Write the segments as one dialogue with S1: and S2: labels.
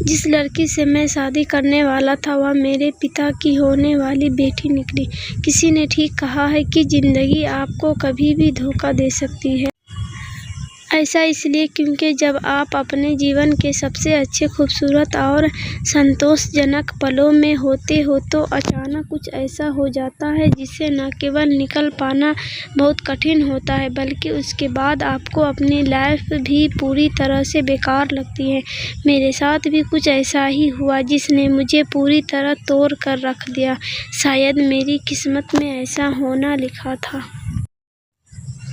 S1: जिस लड़की से मैं शादी करने वाला था वह मेरे पिता की होने वाली बेटी निकली। किसी ने ठीक कहा है कि जिंदगी आपको कभी भी धोखा दे सकती है। ऐसा इसलिए क्योंकि जब आप अपने जीवन के सबसे अच्छे, खूबसूरत और संतोषजनक पलों में होते हो तो अचानक कुछ ऐसा हो जाता है जिससे न केवल निकल पाना बहुत कठिन होता है बल्कि उसके बाद आपको अपनी लाइफ भी पूरी तरह से बेकार लगती है। मेरे साथ भी कुछ ऐसा ही हुआ जिसने मुझे पूरी तरह तोड़ कर रख दिया। शायद मेरी किस्मत में ऐसा होना लिखा था,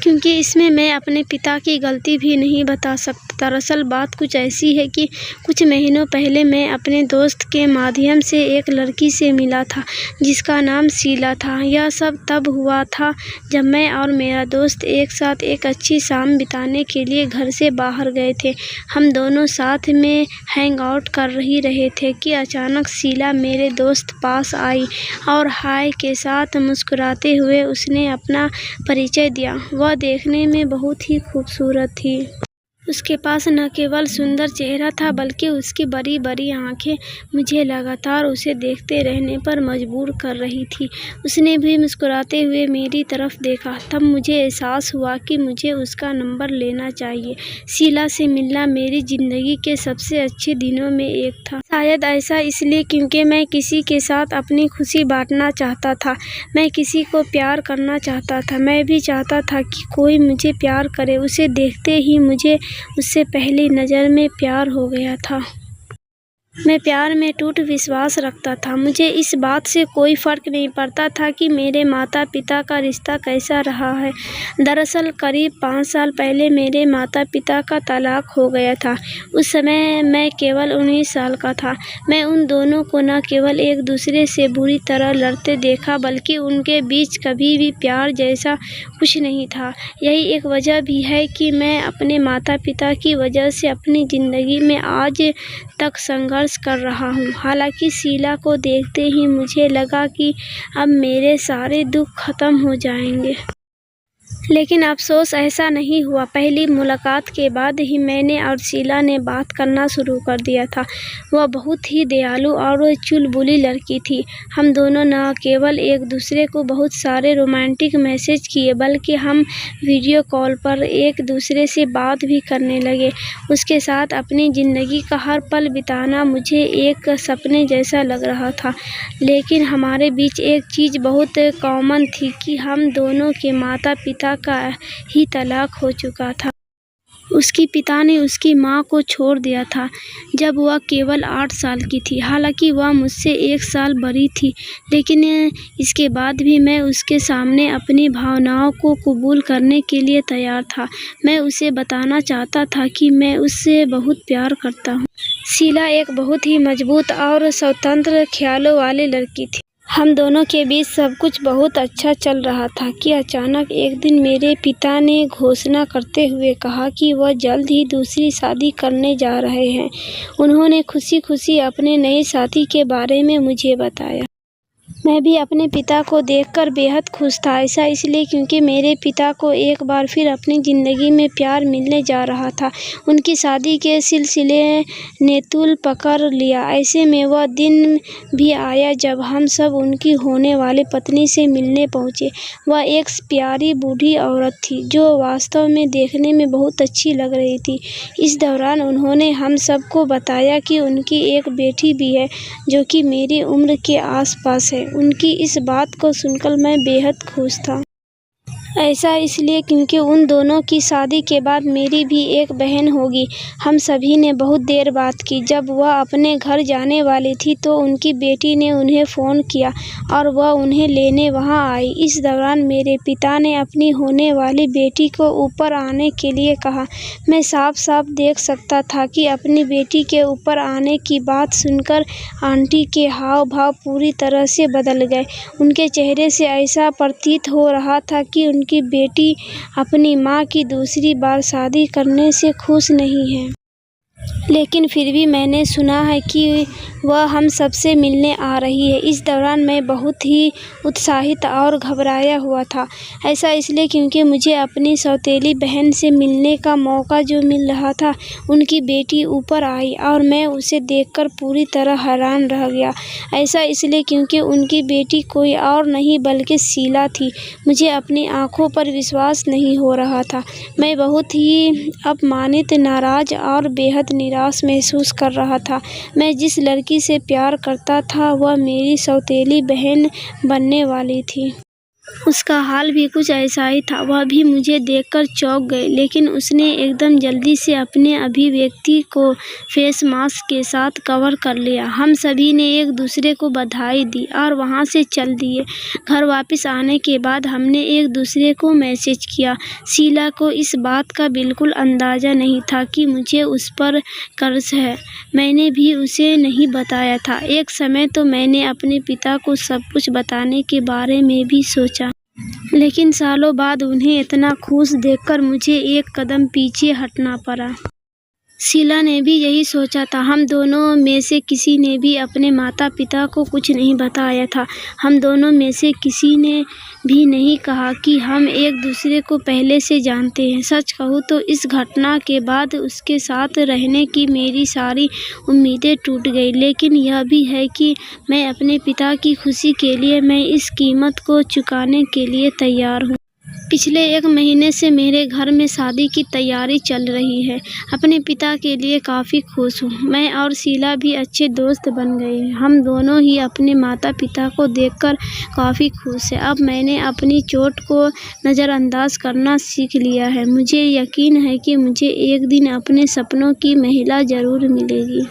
S1: क्योंकि इसमें मैं अपने पिता की गलती भी नहीं बता सकता। दरअसल बात कुछ ऐसी है कि कुछ महीनों पहले मैं अपने दोस्त के माध्यम से एक लड़की से मिला था जिसका नाम शीला था। यह सब तब हुआ था जब मैं और मेरा दोस्त एक साथ एक अच्छी शाम बिताने के लिए घर से बाहर गए थे। हम दोनों साथ में हैंग आउट कर ही रहे थे कि अचानक शीला मेरे दोस्त पास आई और हाय के साथ मुस्कुराते हुए उसने अपना परिचय दिया। वह देखने में बहुत ही खूबसूरत थी। उसके पास न केवल सुंदर चेहरा था बल्कि उसकी बड़ी बड़ी आंखें मुझे लगातार उसे देखते रहने पर मजबूर कर रही थी। उसने भी मुस्कुराते हुए मेरी तरफ देखा। तब मुझे एहसास हुआ कि मुझे उसका नंबर लेना चाहिए। शीला से मिलना मेरी जिंदगी के सबसे अच्छे दिनों में एक था। शायद ऐसा इसलिए क्योंकि मैं किसी के साथ अपनी खुशी बांटना चाहता था। मैं किसी को प्यार करना चाहता था। मैं भी चाहता था कि कोई मुझे प्यार करे। उसे देखते ही मुझे उससे पहली नज़र में प्यार हो गया था। मैं प्यार में टूट विश्वास रखता था। मुझे इस बात से कोई फ़र्क नहीं पड़ता था कि मेरे माता पिता का रिश्ता कैसा रहा है। दरअसल करीब 5 साल पहले मेरे माता पिता का तलाक हो गया था। उस समय मैं केवल 19 साल का था। मैं उन दोनों को न केवल एक दूसरे से बुरी तरह लड़ते देखा बल्कि उनके बीच कभी भी प्यार जैसा कुछ नहीं था। यही एक वजह भी है कि मैं अपने माता पिता की वजह से अपनी ज़िंदगी में आज तक संघर्ष कर रहा हूँ। हालांकि शीला को देखते ही मुझे लगा कि अब मेरे सारे दुख खत्म हो जाएंगे, लेकिन अफसोस ऐसा नहीं हुआ। पहली मुलाकात के बाद ही मैंने और शीला ने बात करना शुरू कर दिया था। वह बहुत ही दयालु और चुलबुली लड़की थी। हम दोनों न केवल एक दूसरे को बहुत सारे रोमांटिक मैसेज किए बल्कि हम वीडियो कॉल पर एक दूसरे से बात भी करने लगे। उसके साथ अपनी ज़िंदगी का हर पल बिताना मुझे एक सपने जैसा लग रहा था। लेकिन हमारे बीच एक चीज़ बहुत कॉमन थी कि हम दोनों के माता पिता का ही तलाक हो चुका था। उसके पिता ने उसकी मां को छोड़ दिया था जब वह केवल 8 साल की थी। हालांकि वह मुझसे 1 साल बड़ी थी, लेकिन इसके बाद भी मैं उसके सामने अपनी भावनाओं को कबूल करने के लिए तैयार था। मैं उसे बताना चाहता था कि मैं उससे बहुत प्यार करता हूँ। शीला एक बहुत ही मजबूत और स्वतंत्र ख्यालों वाली लड़की थी। हम दोनों के बीच सब कुछ बहुत अच्छा चल रहा था कि अचानक एक दिन मेरे पिता ने घोषणा करते हुए कहा कि वह जल्द ही दूसरी शादी करने जा रहे हैं। उन्होंने खुशी खुशी अपने नए साथी के बारे में मुझे बताया। मैं भी अपने पिता को देखकर बेहद खुश था। ऐसा इसलिए क्योंकि मेरे पिता को एक बार फिर अपनी ज़िंदगी में प्यार मिलने जा रहा था। उनकी शादी के सिलसिले ने तूल पकड़ लिया। ऐसे में वह दिन भी आया जब हम सब उनकी होने वाली पत्नी से मिलने पहुँचे। वह एक प्यारी बूढ़ी औरत थी जो वास्तव में देखने में बहुत अच्छी लग रही थी। इस दौरान उन्होंने हम सबको बताया कि उनकी एक बेटी भी है जो कि मेरी उम्र के आसपास है। उनकी इस बात को सुनकर मैं बेहद खुश था। ऐसा इसलिए क्योंकि उन दोनों की शादी के बाद मेरी भी एक बहन होगी। हम सभी ने बहुत देर बात की। जब वह अपने घर जाने वाली थी तो उनकी बेटी ने उन्हें फ़ोन किया और वह उन्हें लेने वहां आई। इस दौरान मेरे पिता ने अपनी होने वाली बेटी को ऊपर आने के लिए कहा। मैं साफ साफ देख सकता था कि अपनी बेटी के ऊपर आने की बात सुनकर आंटी के हाव भाव पूरी तरह से बदल गए। उनके चेहरे से ऐसा प्रतीत हो रहा था कि उनकी बेटी अपनी मां की दूसरी बार शादी करने से खुश नहीं है। लेकिन फिर भी मैंने सुना है कि वह हम सबसे मिलने आ रही है। इस दौरान मैं बहुत ही उत्साहित और घबराया हुआ था। ऐसा इसलिए क्योंकि मुझे अपनी सौतेली बहन से मिलने का मौका जो मिल रहा था। उनकी बेटी ऊपर आई और मैं उसे देखकर पूरी तरह हैरान रह गया। ऐसा इसलिए क्योंकि उनकी बेटी कोई और नहीं बल्कि शीला थी। मुझे अपनी आँखों पर विश्वास नहीं हो रहा था। मैं बहुत ही अपमानित, नाराज़ और बेहद निराश महसूस कर रहा था। मैं जिस लड़की से प्यार करता था वह मेरी सौतेली बहन बनने वाली थी। उसका हाल भी कुछ ऐसा ही था। वह भी मुझे देखकर चौंक गई, लेकिन उसने एकदम जल्दी से अपने अभिव्यक्ति को फेस मास्क के साथ कवर कर लिया। हम सभी ने एक दूसरे को बधाई दी और वहाँ से चल दिए। घर वापस आने के बाद हमने एक दूसरे को मैसेज किया। शीला को इस बात का बिल्कुल अंदाज़ा नहीं था कि मुझे उस पर कर्ज है। मैंने भी उसे नहीं बताया था। एक समय तो मैंने अपने पिता को सब कुछ बताने के बारे में भी सोचा, लेकिन सालों बाद उन्हें इतना खुश देखकर मुझे एक कदम पीछे हटना पड़ा। शीला ने भी यही सोचा था। हम दोनों में से किसी ने भी अपने माता पिता को कुछ नहीं बताया था। हम दोनों में से किसी ने भी नहीं कहा कि हम एक दूसरे को पहले से जानते हैं। सच कहूँ तो इस घटना के बाद उसके साथ रहने की मेरी सारी उम्मीदें टूट गई। लेकिन यह भी है कि मैं अपने पिता की खुशी के लिए मैं इस कीमत को चुकाने के लिए तैयार हूँ। पिछले 1 महीने से मेरे घर में शादी की तैयारी चल रही है। अपने पिता के लिए काफ़ी खुश हूँ। मैं और शीला भी अच्छे दोस्त बन गए हैं। हम दोनों ही अपने माता पिता को देखकर काफ़ी खुश हैं। अब मैंने अपनी चोट को नज़रअंदाज करना सीख लिया है। मुझे यकीन है कि मुझे एक दिन अपने सपनों की महिला ज़रूर मिलेगी।